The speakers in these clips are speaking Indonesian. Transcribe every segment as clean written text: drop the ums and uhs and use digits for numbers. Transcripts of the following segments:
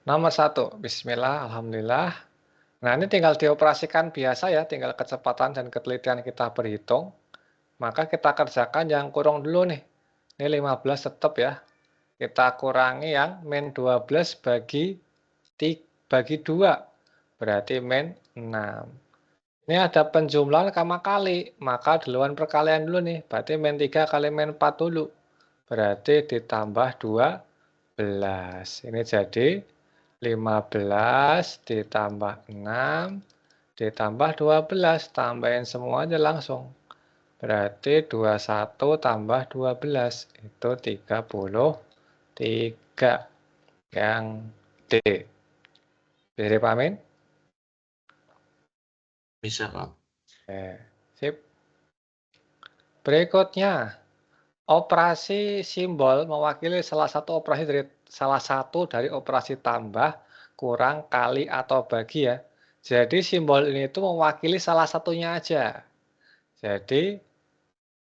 Nomor 1, bismillah, alhamdulillah. Nah, ini tinggal dioperasikan biasa ya, tinggal kecepatan dan ketelitian kita berhitung. Maka kita kerjakan yang kurung dulu nih. Ini 15 tetap ya. Kita kurangi yang min 12 bagi 2. Berarti min 6. Ini ada penjumlahan sama kali. Maka duluan perkalian dulu nih. Berarti min 3 kali min 4 dulu. Berarti ditambah 12. Ini jadi 15 ditambah 6 ditambah 12. Tambahin semua aja langsung. Berarti 21 tambah 12 itu 33. Yang D. Bisa dipahamin? Bisa, Pak. Sip. Berikutnya, operasi simbol mewakili salah satu dari operasi tambah, kurang, kali, atau bagi ya. Jadi simbol ini itu mewakili salah satunya aja. Jadi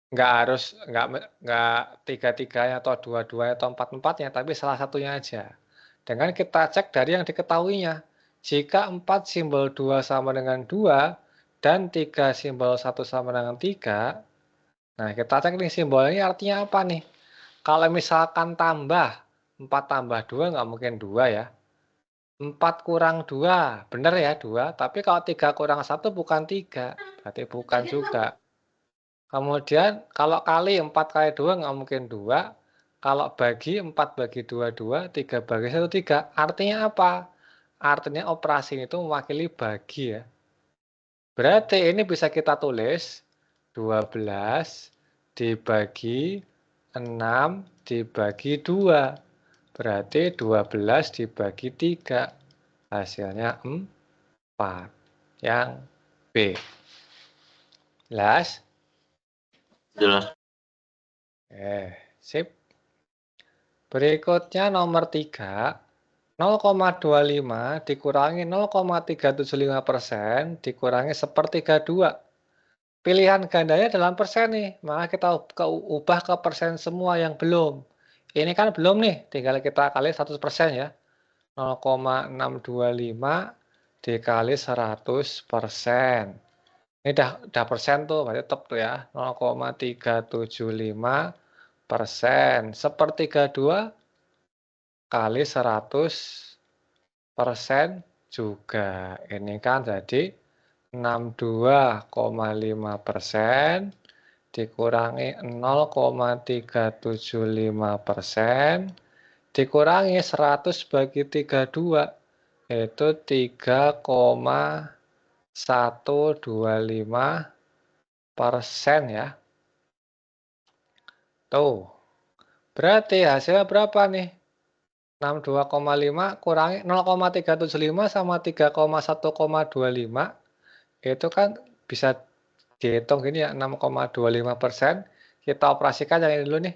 nggak tiga-tiganya atau dua-duanya atau empat-empatnya, tapi salah satunya aja. Dengan kita cek dari yang diketahuinya. Jika 4 simbol 2 sama dengan 2 dan 3 simbol 1 sama dengan 3, nah kita cek nih simbol ini artinya apa nih? Kalau misalkan tambah, 4 tambah 2 nggak mungkin 2 ya. 4 kurang 2, benar ya 2, tapi kalau 3 kurang 1 bukan 3, berarti bukan juga. Kemudian kalau kali 4 kali 2 nggak mungkin 2. Kalau bagi 4 bagi 2, 2. 3 bagi 1, 3. Artinya apa? Artinya operasi itu mewakili bagi ya. Berarti ini bisa kita tulis 12 dibagi 6 dibagi 2. Berarti 12 dibagi 3. Hasilnya 4. Yang B. Jelas? Jelas. Sip. Berikutnya nomor 3, 0,25 dikurangi 0,375% dikurangi 1/32. Pilihan gandanya dalam persen nih, maka kita ubah ke persen semua yang belum. Ini kan belum nih, tinggal kita kali 100% ya. 0,625 dikali 100%. Ini udah persen tuh, berarti tetap tuh ya. 0,375%. 1/32 kali 100% juga. Ini kan jadi 62,5% dikurangi 0,375% dikurangi 100 bagi 32 itu 3,125% ya. Tuh. Berarti hasilnya berapa nih? 62,5 kurangi 0,375 sama 3,125 itu kan bisa dihitung gini ya, 6,25%. Kita operasikan yang ini dulu nih.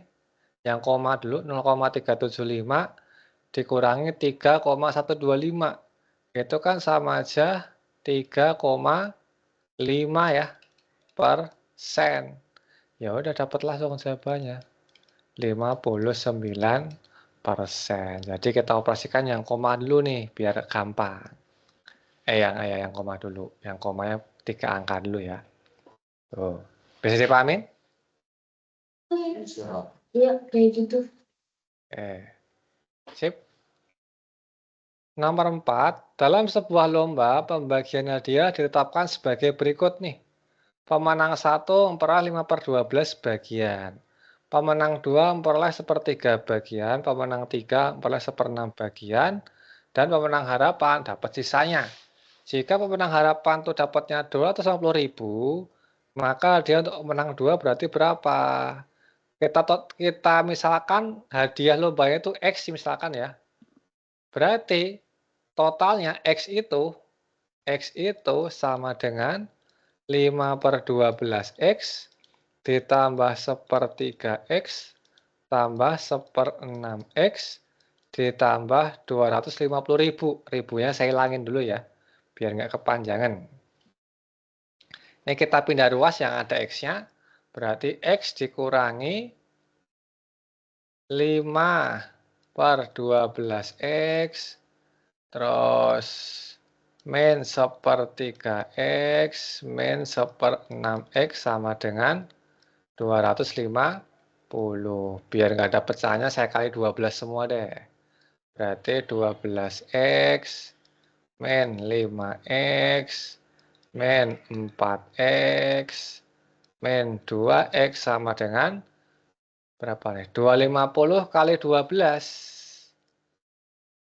Yang koma dulu 0,375 dikurangi 3,125. Itu kan sama aja 3,5 ya persen. Ya udah dapat langsung jawabannya. 59%. Jadi kita operasikan yang koma dulu nih biar gampang. Yang koma dulu. Yang komanya 3 angka dulu ya. Tuh. Bisa dipahamin? Iya, kayak gitu. Sip. Nomor 4, dalam sebuah lomba pembagian hadiah ditetapkan sebagai berikut nih. Pemenang 1 memperoleh 5/12 bagian. Pemenang 2 memperoleh 1/3 bagian, pemenang 3 memperoleh 1/6 bagian, dan pemenang harapan dapat sisanya. Jika pemenang harapan itu dapatnya 250.000, maka dia untuk pemenang 2 berarti berapa? Kita misalkan hadiah lombanya itu X misalkan ya. Berarti totalnya X itu sama dengan 5/12X ditambah 1/3X tambah 1/6X ditambah 250.000. Ribunya saya hilangin dulu ya, biar nggak kepanjangan. Ini kita pindah ruas yang ada X-nya, berarti X dikurangi 5/12X Terus min sepertiga X min 1/6X sama dengan 250. Biar nggak ada pecahannya saya kali 12 semua deh. Berarti 12X min 5X min 4X min 2X sama dengan berapa nih? 250 kali 12.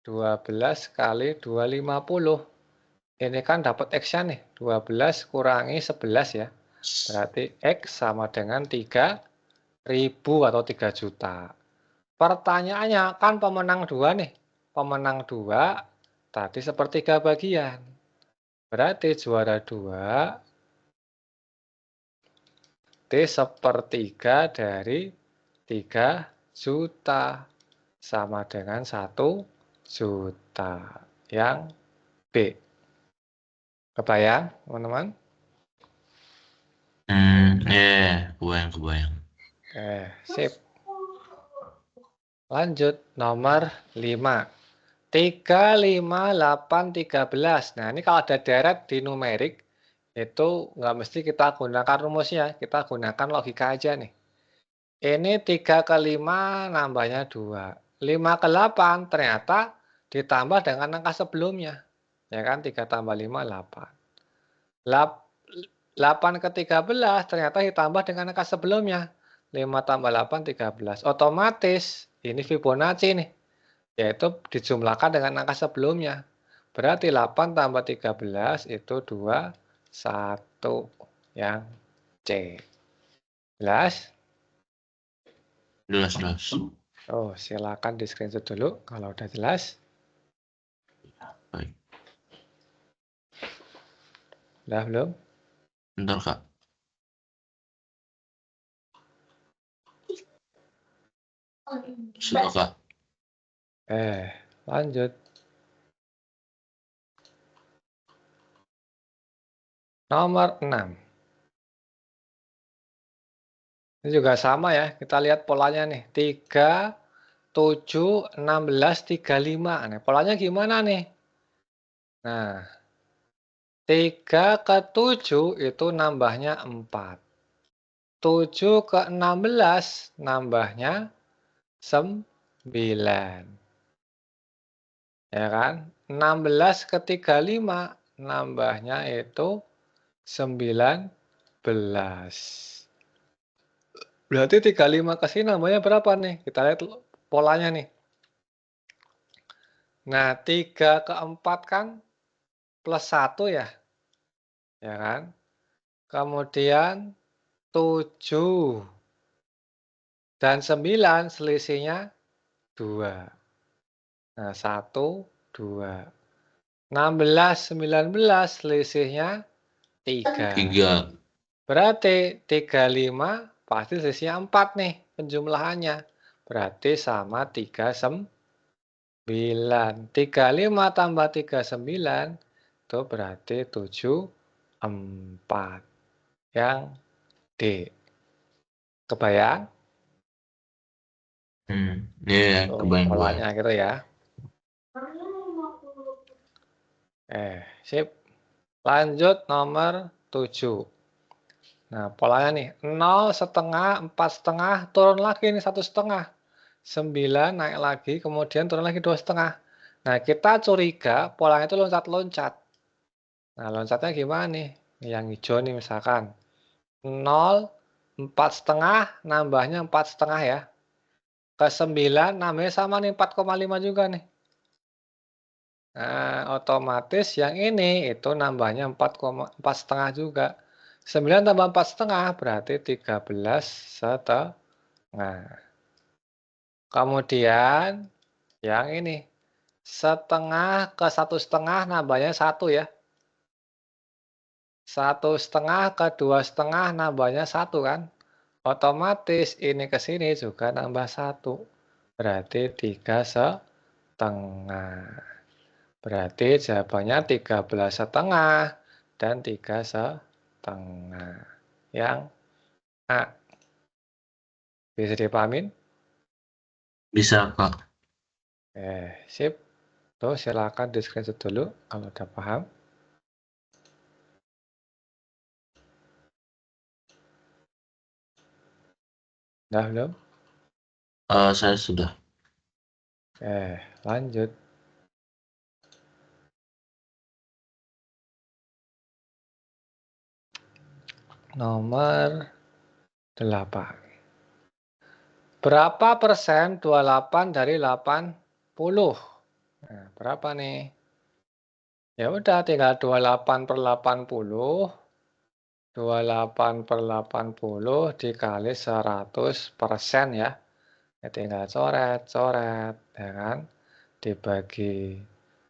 12 kali 250. Ini kan dapat X-nya nih. 12 kurangi 11 ya. Berarti X sama dengan 3.000 atau 3 juta. Pertanyaannya kan pemenang 2 nih. Pemenang 2 tadi sepertiga bagian. Berarti juara 2 sepertiga dari 3 juta. Sama dengan 1 juta. Yang B. Kebayang, teman-teman? Kebayang. Sip. Lanjut, nomor 5. 3, 5, 8, 13. Nah, ini kalau ada deret di numerik, itu nggak mesti kita gunakan rumusnya. Kita gunakan logika aja nih. Ini 3 ke 5 nambahnya 2. 5 ke 8 ternyata ditambah dengan angka sebelumnya. Ya kan, 3 tambah 5, 8. 8 ke 13 ternyata ditambah dengan angka sebelumnya. 5 tambah 8, 13. Otomatis ini Fibonacci nih. Yaitu dijumlahkan dengan angka sebelumnya. Berarti 8 tambah 13 itu 2, 1. Yang C. Jelas? Jelas. Oh, silakan di screenshot dulu kalau udah jelas. Baik. Udah belum? Bentar, Kak. Sudah, Kak. Lanjut. Nomor 6. Ini juga sama ya, kita lihat polanya nih. 3, 7, 16, 35. Nah, polanya gimana nih? Nah, 3 ke 7 itu nambahnya 4. 7 ke 16 nambahnya 9. Ya kan? 16 ke 35 nambahnya itu 19. Berarti 35 ke sini nambahnya berapa nih? Kita lihat polanya nih. Nah, 3 ke 4 kan plus 1 ya. Ya kan? Kemudian 7 dan 9 selisihnya 2. Nah, 1, 2. 16, 19 selisihnya 3. 3. Berarti 35 pasti selisihnya 4 nih penjumlahannya. Berarti sama 39. 35 tambah 39 itu berarti 74. Yang D. Kebayang? Kebayang. Polanya gitu ya. Sip. Lanjut nomor 7. Nah, polanya nih. 0, setengah, 4 setengah, turun lagi nih 1 setengah. 9 naik lagi, kemudian turun lagi 2 setengah. Nah, kita curiga polanya itu loncat-loncat. Nah, loncatnya gimana nih? Yang hijau nih misalkan. 0, 4 setengah, nambahnya 4 setengah ya. Ke 9, nambahnya sama nih 4,5 juga nih. Nah, otomatis yang ini itu nambahnya 4 setengah juga. 9 tambah 4 setengah berarti 13 setengah. Kemudian yang ini. Setengah ke 1 setengah nambahnya 1 ya. 1 setengah ke 2 setengah nambahnya 1 kan. Otomatis ini ke sini juga nambah 1. Berarti 3 setengah. Berarti jawabannya 13 setengah dan 3 setengah. Yang A. Bisa dipahamin? Bisa, Kak. Sip. Tuh, silakan di screenshot dulu kalau udah paham. Udah belum? Saya sudah. Lanjut. Nomor 8. Berapa persen 28 dari 80? Nah, berapa nih? Ya udah, tinggal 28/80. 28/80 dikali 100% ya. Ya tinggal coret, ya kan? Dibagi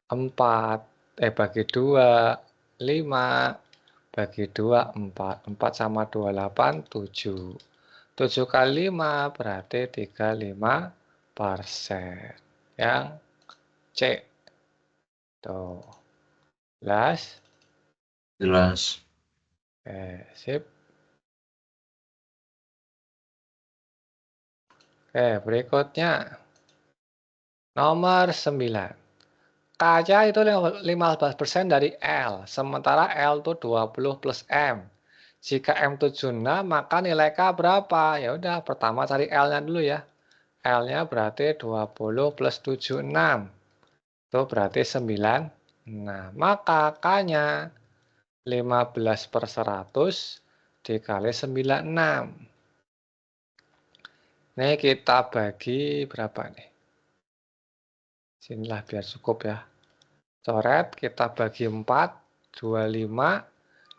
4, bagi 2, 5, bagi 2, 4. 4 sama 28, 7. 7 kali 5 berarti 35%. Yang C. Tuh. Jelas? Jelas. Sip. Berikutnya. Nomor 9. Kaca itu 15% dari L, sementara L itu 20 plus M. Jika M 76, maka nilai K berapa? Ya udah, pertama cari L-nya dulu ya. L-nya berarti 20 plus 76. Itu berarti 9. Nah, maka K-nya 15/100 dikali 96. Nih kita bagi berapa nih? Sinilah biar cukup ya. Coret, kita bagi 4, 25,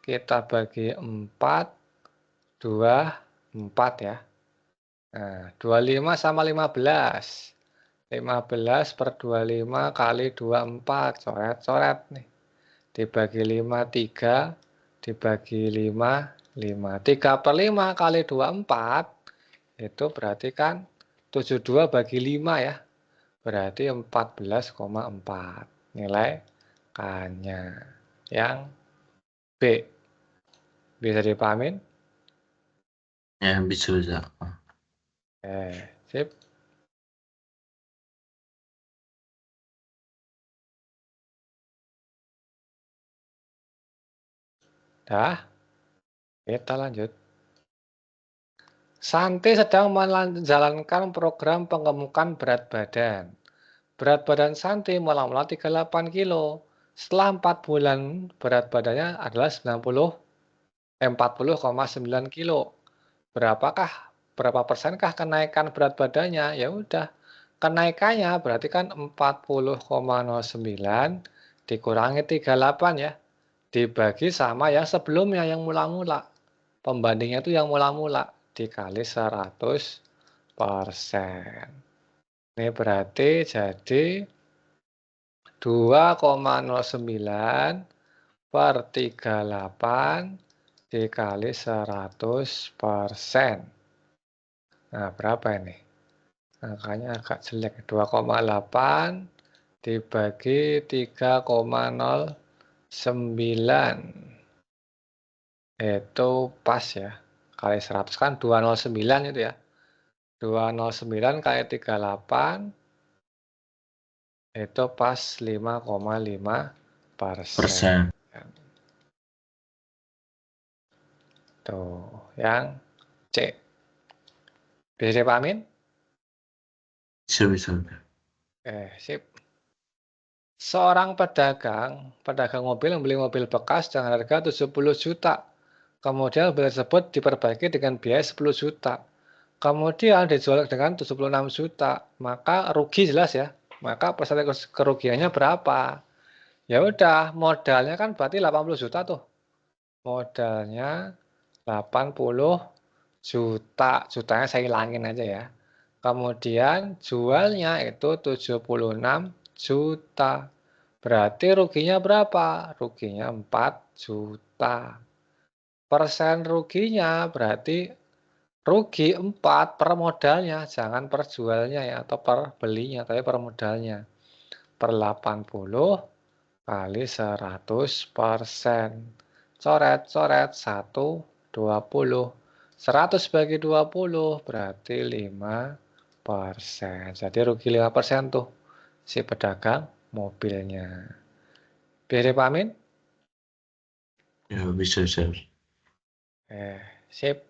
kita bagi 4, 2, 4 ya. Nah, 25 sama 15. 15/25 kali 24, coret-coret nih. Dibagi 5, 3, dibagi 5, 5. 3/5 kali 24, itu berarti kan 72 bagi 5 ya. Berarti 14,4 nilai K-nya. Yang B. Bisa dipahamin? Ya, bisa. Sip. Dah, kita lanjut. Santi sedang menjalankan program pengemukan berat badan. Berat badan Santi mula-mula 38 kilo. Setelah 4 bulan, berat badannya adalah 40,9 kilo. Berapa persenkah kenaikan berat badannya? Ya udah, kenaikannya berarti kan 40,09 dikurangi 38 ya. Dibagi sama yang sebelumnya, yang mula-mula. Pembandingnya itu yang mula-mula. Dikali 100%. Ini berarti jadi 2,09/38 dikali 100%. Nah, berapa ini? Angkanya agak jelek. 2,8 dibagi 3,09. Itu pas ya. Kali 100 kan 209 itu ya. 209 kali 38 itu pas 5,5%. Tuh, yang C. Bisa dipahamin? Bisa. Sip. Seorang pedagang mobil membeli mobil bekas dengan harga 70 juta. Kemudian mobil tersebut diperbaiki dengan biaya 10 juta. Kemudian dijual dengan 76 juta. Maka rugi jelas ya. Maka persentase kerugiannya berapa? Ya udah, modalnya kan berarti 80 juta tuh. Modalnya 80 juta. Jutanya saya hilangin aja ya. Kemudian jualnya itu 76 juta. Berarti ruginya berapa? Ruginya 4 juta. Persen ruginya berarti rugi 4 per modalnya. Jangan per jualnya ya, atau per belinya, tapi per modalnya. Per 80 kali 100%. Coret-coret 1, 20. 100 bagi 20 berarti 5%. Jadi rugi 5% tuh si pedagang mobilnya. Bisa dipahamin? Ya, bisa. Sip.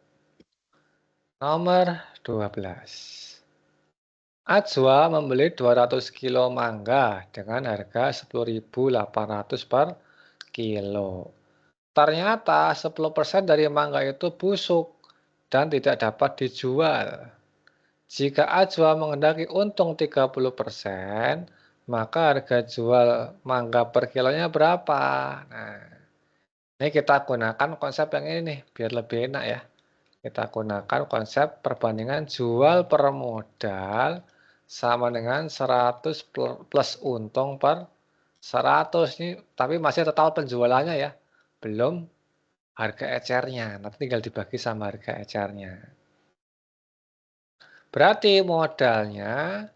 Nomor 12. Ajwa membeli 200 kilo mangga dengan harga 10.800 per kilo. Ternyata 10% dari mangga itu busuk dan tidak dapat dijual. Jika Ajwa menghendaki untung 30%, maka harga jual mangga per kilonya berapa? Nah, ini kita gunakan konsep yang ini nih, biar lebih enak ya. Kita gunakan konsep perbandingan jual per modal sama dengan 100 plus untung per 100 nih, tapi masih total penjualannya ya, belum harga ecernya. Nanti tinggal dibagi sama harga ecernya. Berarti modalnya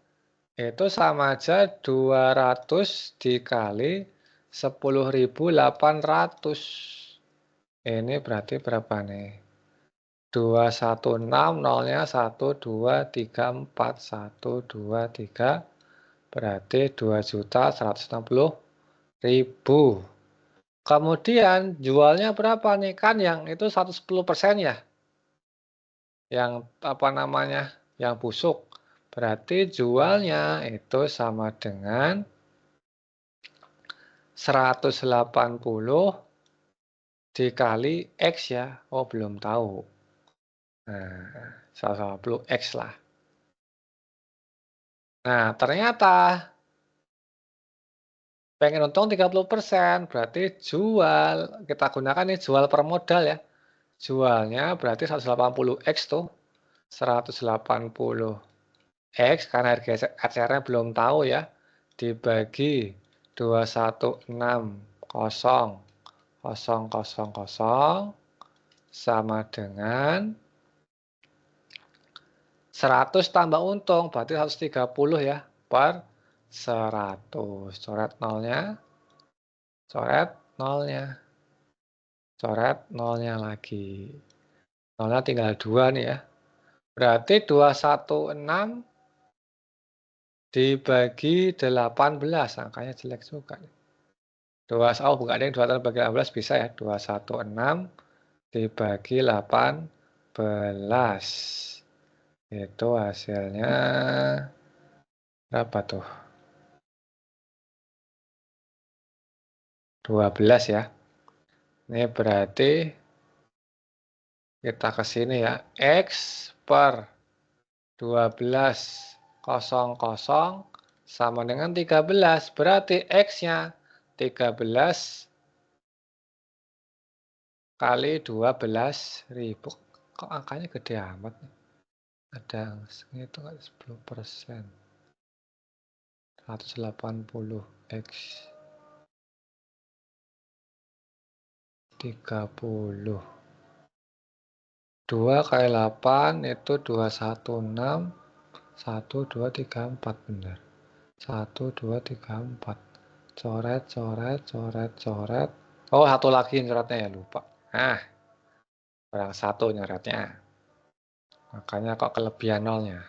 itu sama aja 200 dikali 10.800. Ini berarti berapa nih? 216 nolnya 1 2 3 4 1 2 3 berarti 2.160.000. Kemudian jualnya berapa nih? Kan yang itu 110% ya. Yang apa namanya? Yang busuk. Berarti jualnya itu sama dengan 180 dikali X ya. Oh, belum tahu. Nah, 180 X lah. Nah, ternyata pengen untung 30%, berarti jual, kita gunakan nih jual per modal ya. Jualnya berarti 180X tuh. 180X karena harga ecernya belum tahu ya. Dibagi 216.000 sama dengan 100 tambah untung, berarti 130 ya, per 100. Coret nolnya, coret nolnya, coret nolnya lagi. Nolnya tinggal 2 nih ya. Berarti 216 dibagi 18, angkanya jelek juga. Oh, bukan ada yang 2 bagi 18 bisa ya. 216 dibagi 18. Itu hasilnya berapa tuh? 12 ya. Ini berarti kita ke sini ya. X per 12.00 sama dengan 13. Berarti X-nya 13 kali 12.000. Kok angkanya gede amat? Ada itu 10%. 180X 30. 2 kali 8 itu 216. 1, 2, 3, 4 benar. 1, 2, 3, 4. Coret, coret, coret, coret. Oh, satu lagi coretnya ya, lupa. Nah, kurang 1 nyoretnya. Makanya kok kelebihan nolnya.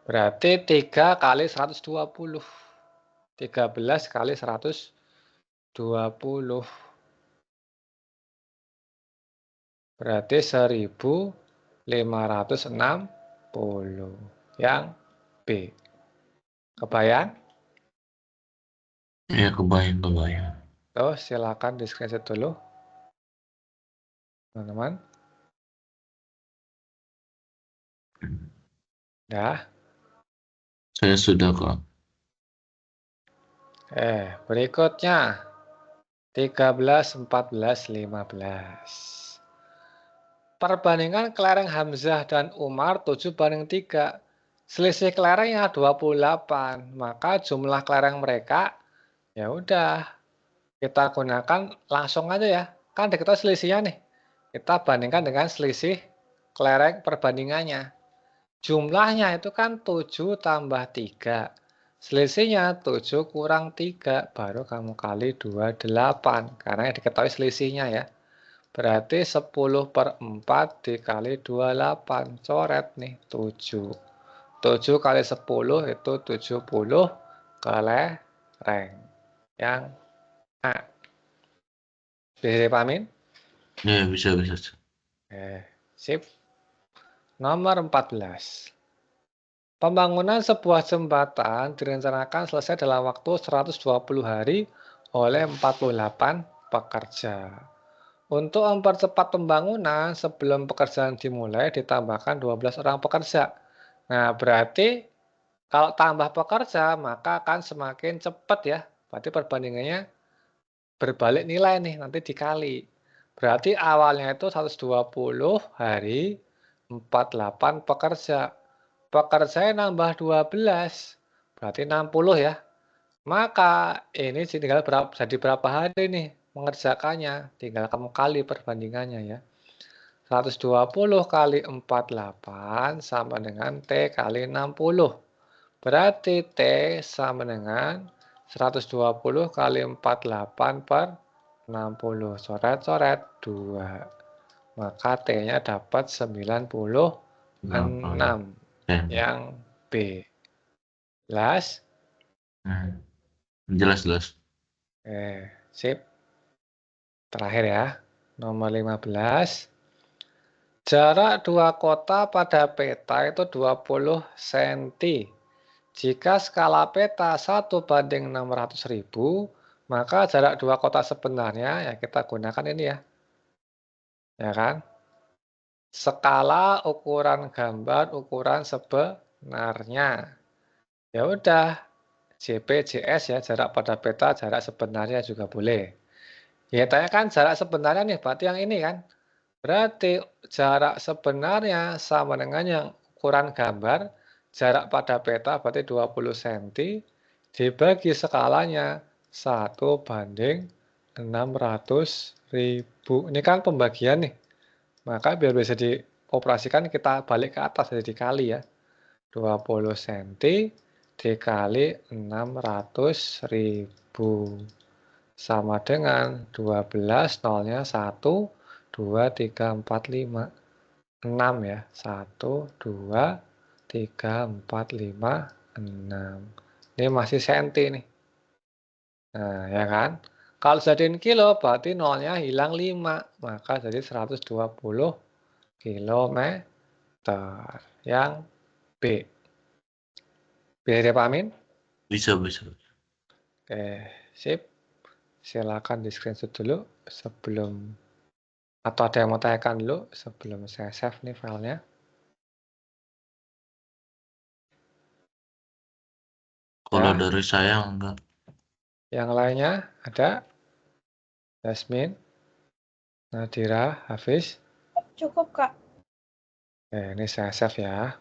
Berarti 3 kali 120. 13 kali 120. Berarti 1.560. Yang B. Kebayang? Ya, kebayang. Tuh, silakan di screenshot dulu, teman-teman. Dah. Saya sudah kok. Berikutnya 13, 14, 15. Perbandingan kelereng Hamzah dan Umar 7:3. Selisih kelerengnya 28. Maka jumlah kelereng mereka ya udah kita gunakan langsung aja ya. Kan kita selisihnya nih. Kita bandingkan dengan selisih kelereng perbandingannya. Jumlahnya itu kan 7 tambah 3. Selisihnya 7 kurang 3. Baru kamu kali 28. Karena yang diketahui selisihnya ya. Berarti 10/4 dikali 28. Coret nih 7. 7 kali 10 itu 70 kelereng. yang A. Bisa dipahamin? Ya, bisa. Sip. Nomor 14. Pembangunan sebuah jembatan direncanakan selesai dalam waktu 120 hari oleh 48 pekerja. Untuk mempercepat pembangunan sebelum pekerjaan dimulai ditambahkan 12 orang pekerja. Nah, berarti kalau tambah pekerja maka akan semakin cepat ya. Berarti perbandingannya berbalik nilai nih, nanti dikali. Berarti awalnya itu 120 hari 48 pekerja. Pekerjanya nambah 12, berarti 60 ya. Maka ini tinggal jadi berapa hari nih mengerjakannya. Tinggal kamu kali perbandingannya ya. 120 kali 48 sama dengan T kali 60. Berarti T sama dengan 120 kali 48 per 60. Coret-coret 2. Maka T-nya dapat 96. Yang B. Jelas? Jelas. Sip. Terakhir ya. Nomor 15. Jarak dua kota pada peta itu 20 cm. Jika skala peta 1/600.000, maka jarak dua kota sebenarnya ya kita gunakan ini ya. Ya kan? Skala ukuran gambar ukuran sebenarnya. Ya udah, JPJS ya, jarak pada peta, jarak sebenarnya juga boleh. Ya tanya kan jarak sebenarnya nih, berarti yang ini kan. Berarti jarak sebenarnya sama dengan yang ukuran gambar, jarak pada peta berarti 20 cm, dibagi skalanya 1/600.000. Ini kan pembagian nih. Maka biar bisa dioperasikan kita balik ke atas, jadi dikali ya. 20 cm dikali 600.000 sama dengan 12, nolnya 1, 2, 3, 4, 5. 6 ya. 1, 2, 3, 4, 5, 6. Ini masih senti nih. Nah, ya kan? Kalau jadiin kilo, berarti nolnya hilang 5. Maka jadi 120 kilometer. Yang B. Bisa dipahamin? Bisa. Oke, sip. Silakan di screenshot dulu sebelum atau ada yang mau tanyakan dulu sebelum saya save nih filenya. Kalau Ya, dari saya enggak. yang lainnya ada Yasmin, Nadira, Hafiz. Cukup, Kak. Ini saya save ya.